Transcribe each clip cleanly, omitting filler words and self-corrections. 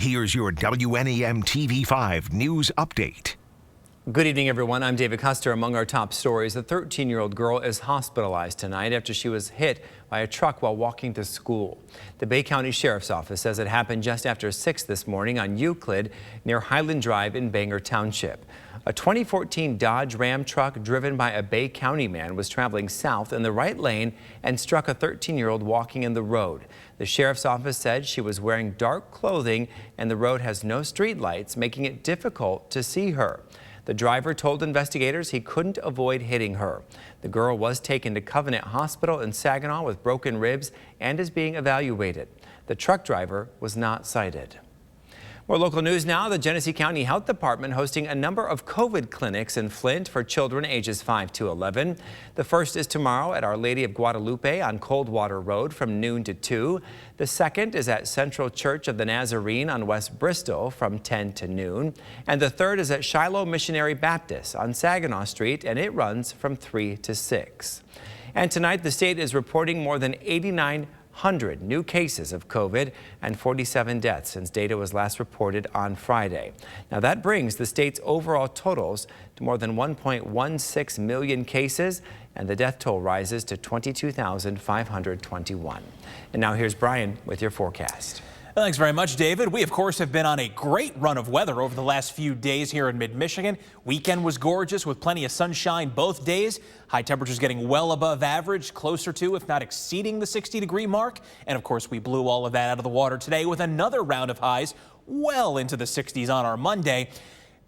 Here's your WNEM TV5 news update. Good evening, everyone. I'm David Custer. Among our top stories, a 13-year-old girl is hospitalized tonight after she was hit by a truck while walking to school. The Bay County Sheriff's Office says it happened just after 6 this morning on Euclid near Highland Drive in Bangor Township. A 2014 Dodge Ram truck driven by a Bay County man was traveling south in the right lane and struck a 13-year-old walking in the road. The sheriff's office said she was wearing dark clothing and the road has no street lights, making it difficult to see her. The driver told investigators he couldn't avoid hitting her. The girl was taken to Covenant Hospital in Saginaw with broken ribs and is being evaluated. The truck driver was not cited. More local news now. The Genesee County Health Department hosting a number of COVID clinics in Flint for children ages 5 to 11. The first is tomorrow at Our Lady of Guadalupe on Coldwater Road from noon to 2. The second is at Central Church of the Nazarene on West Bristol from 10 to noon. And the third is at Shiloh Missionary Baptist on Saginaw Street, and it runs from 3 to 6. And tonight the state is reporting more than 8,900 new cases of COVID and 47 deaths since data was last reported on Friday. Now that brings the state's overall totals to more than 1.16 million cases, and the death toll rises to 22,521. And now here's Brian with your forecast. Thanks very much, David. We, of course, have been on a great run of weather over the last few days here in mid-Michigan. Weekend was gorgeous with plenty of sunshine both days. High temperatures getting well above average, closer to, if not exceeding, the 60-degree mark. And, of course, we blew all of that out of the water today with another round of highs well into the 60s on our Monday.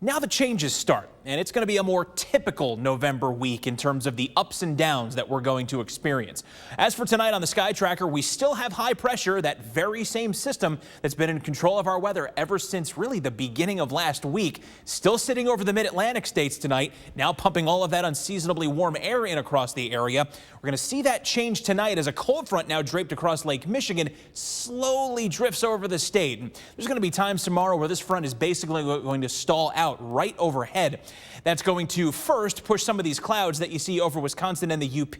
Now the changes start, and it's going to be a more typical November week in terms of the ups and downs that we're going to experience. As for tonight on the Sky Tracker, we still have high pressure, that very same system that's been in control of our weather ever since really the beginning of last week. Still sitting over the mid-Atlantic states tonight, now pumping all of that unseasonably warm air in across the area. We're going to see that change tonight as a cold front now draped across Lake Michigan slowly drifts over the state. And there's going to be times tomorrow where this front is basically going to stall out right overhead. That's going to first push some of these clouds that you see over Wisconsin and the UP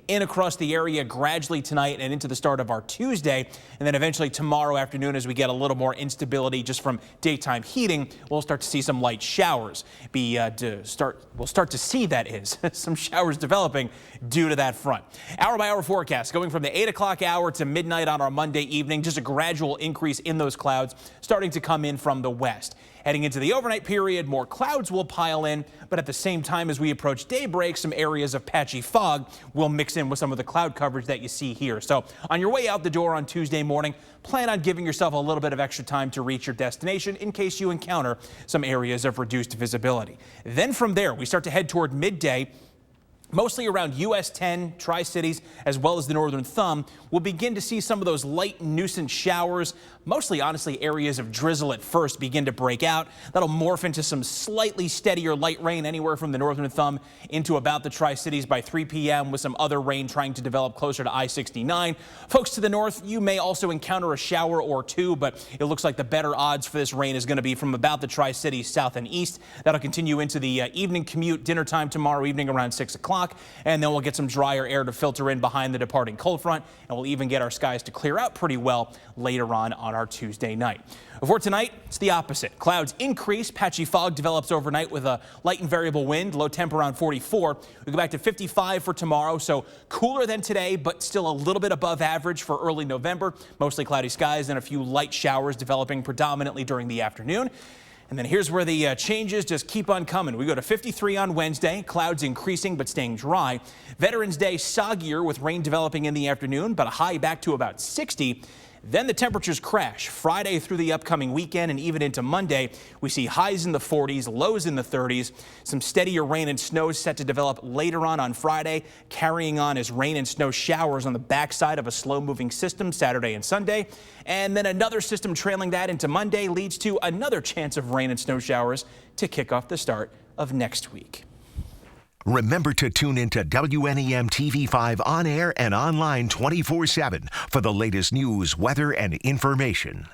in across the area gradually tonight and into the start of our Tuesday. And then eventually tomorrow afternoon, as we get a little more instability just from daytime heating, we'll start to see some light showers. We'll start to see, that is, some showers developing due to that front. Hour by hour forecast going from the 8 o'clock hour to midnight on our Monday evening. Just a gradual increase in those clouds starting to come in from the west. Heading into the overnight period, more clouds will pile in, but at the same time as we approach daybreak, some areas of patchy fog will mix in with some of the cloud coverage that you see here. So on your way out the door on Tuesday morning, plan on giving yourself a little bit of extra time to reach your destination in case you encounter some areas of reduced visibility. Then from there, we start to head toward midday. Mostly around US 10, Tri-Cities, as well as the Northern Thumb, we'll begin to see some of those light nuisance showers. Mostly, honestly, areas of drizzle at first begin to break out. That'll morph into some slightly steadier light rain anywhere from the Northern Thumb into about the Tri-Cities by 3 p.m. with some other rain trying to develop closer to I-69. Folks to the north, you may also encounter a shower or two, but it looks like the better odds for this rain is going to be from about the Tri-Cities south and east. That'll continue into the evening commute, dinner time tomorrow evening around 6 o'clock. And then we'll get some drier air to filter in behind the departing cold front, and we'll even get our skies to clear out pretty well later on our Tuesday night. For tonight, it's the opposite. Clouds increase, patchy fog develops overnight with a light and variable wind, low temp around 44. We go back to 55 for tomorrow, so cooler than today, but still a little bit above average for early November. Mostly cloudy skies and a few light showers developing predominantly during the afternoon. And then here's where the changes just keep on coming. We go to 53 on Wednesday, clouds increasing but staying dry. Veterans Day soggier with rain developing in the afternoon, but a high back to about 60. Then the temperatures crash Friday through the upcoming weekend and even into Monday. We see highs in the 40s, lows in the 30s. Some steadier rain and snow set to develop later on Friday, carrying on as rain and snow showers on the backside of a slow-moving system Saturday and Sunday. And then another system trailing that into Monday leads to another chance of rain and snow showers to kick off the start of next week. Remember to tune into WNEM TV5 on air and online 24/7 for the latest news, weather, and information.